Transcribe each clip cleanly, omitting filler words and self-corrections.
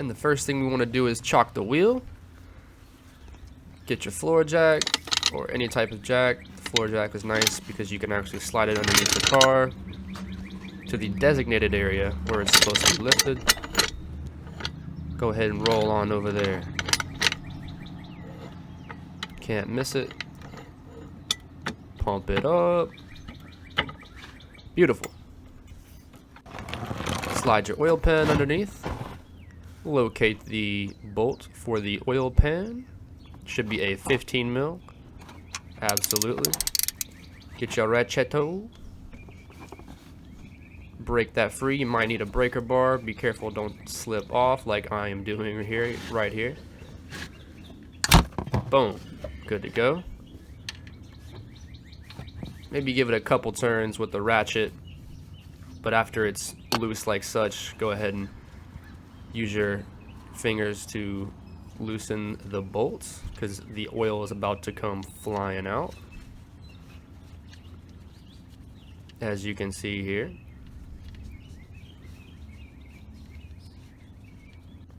And the first thing we want to do is chock the wheel. Get your floor jack or any type of jack. The floor jack is nice because you can actually slide it underneath the car to the designated area where it's supposed to be lifted. Go ahead and roll on over there. Can't miss it. Pump it up. Beautiful. Slide your oil pan underneath. Locate the bolt for the oil pan. Should be a 15 mil. Absolutely. Get your ratcheto. Break that free. You might need a breaker bar. Be careful, don't slip off like I am doing here, right here. Boom. Good to go. Maybe give it a couple turns with the ratchet, but after it's loose like such, go ahead and use your fingers to loosen the bolts because the oil is about to come flying out, as you can see here.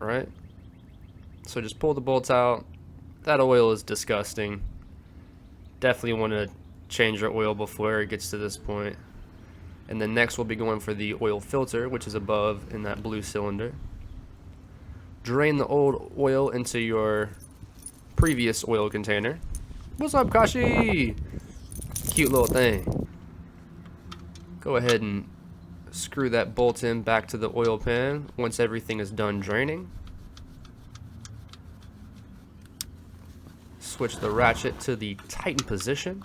Alright, so just pull the bolts out. That oil is disgusting. Definitely want to change your oil before it gets to this point. And then next we'll be going for the oil filter, which is above in that blue cylinder. Drain the old oil into your previous oil container. What's up, Kashi? Cute little thing. Go ahead and screw that bolt in back to the oil pan once everything is done draining. Switch the ratchet to the tighten position.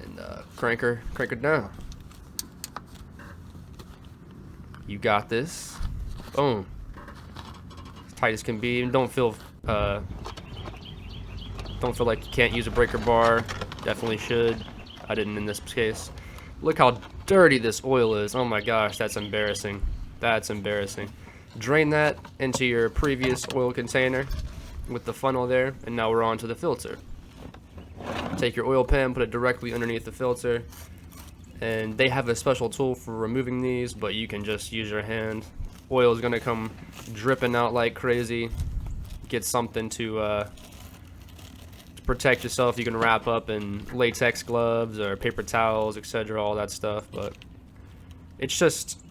And crank her down. You got this. Boom. As tight as can be. And don't feel like you can't use a breaker bar. Definitely should. I didn't in this case. Look how dirty this oil is. Oh my gosh, that's embarrassing. That's embarrassing. Drain that into your previous oil container with the funnel there, and now we're on to the filter. Take your oil pan, put it directly underneath the filter, and they have a special tool for removing these, but you can just use your hand. Oil is gonna come dripping out like crazy. Get something to protect yourself. You can wrap up in latex gloves or paper towels, etc., all that stuff, but it's just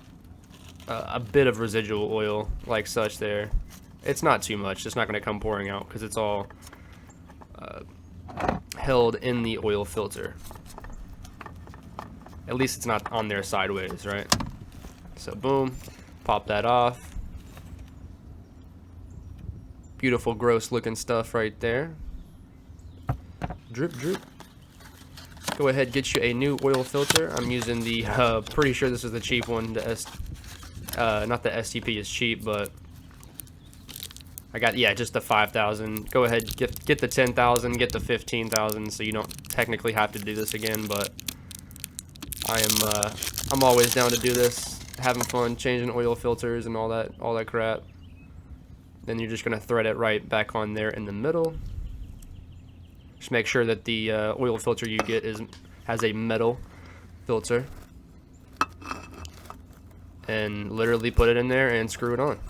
a bit of residual oil like such there. It's not too much. It's not going to come pouring out because it's all held in the oil filter. At least it's not on there sideways, right? So boom, pop that off. Beautiful, gross looking stuff right there. Drip, drip. Go ahead, get you a new oil filter. I'm using the, pretty sure this is the cheap one. Not the STP is cheap, but I got, yeah, just the 5,000. Go ahead, get the 10,000, get the 15,000, so you don't technically have to do this again. But I'm always down to do this, having fun, changing oil filters and all that crap. Then you're just gonna thread it right back on there in the middle. Just make sure that the oil filter you get has a metal filter. And literally put it in there and screw it on.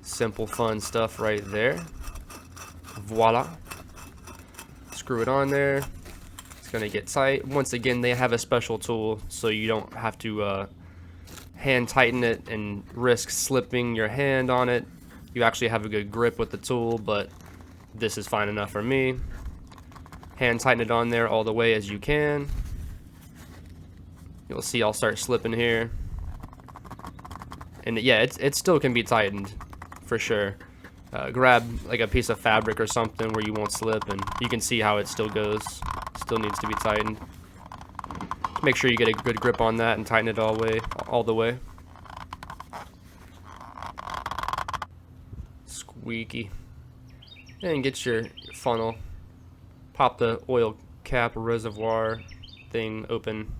Simple, fun stuff right there. Voila. Screw it on there. It's gonna get tight. Once again, they have a special tool so you don't have to hand tighten it and risk slipping your hand on it. You actually have a good grip with the tool, but this is fine enough for me. Hand tighten it on there all the way as you can. You'll see I'll start slipping here. And yeah, it still can be tightened for sure. Grab like a piece of fabric or something where you won't slip, and you can see how it still goes. Still needs to be tightened. Make sure you get a good grip on that and tighten it all the way. Squeaky. And get your funnel. Pop the oil cap reservoir thing open.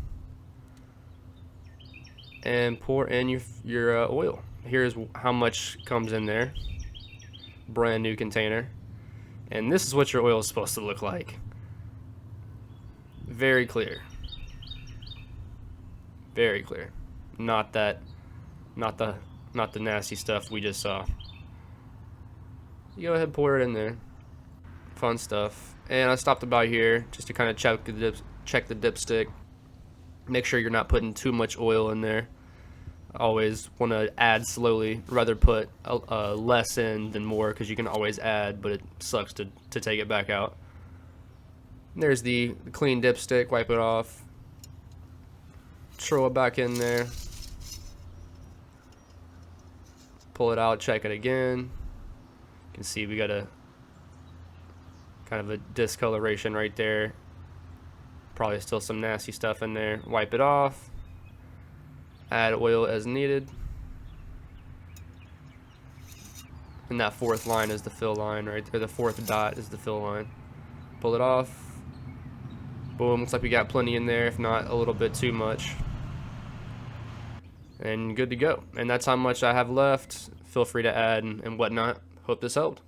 And pour in your oil. Here's how much comes in there. Brand new container. And this is what your oil is supposed to look like. Very clear. Very clear. not that, not the nasty stuff we just saw. You go ahead and pour it in there. Fun stuff. And I stopped about here just to kind of check the dipstick. Make sure you're not putting too much oil in there. I always want to add slowly, rather put less in than more, because you can always add, but it sucks to take it back out. And there's the clean dipstick. Wipe it off. Throw it back in there. Pull it out, check it again. You can see we got a kind of a discoloration right there. Probably still some nasty stuff in there. Wipe it off. Add oil as needed. And that fourth line is the fill line right there. The fourth dot is the fill line. Pull it off. Boom, looks like we got plenty in there, if not a little bit too much. And good to go. And that's how much I have left. Feel free to add and whatnot. Hope this helped.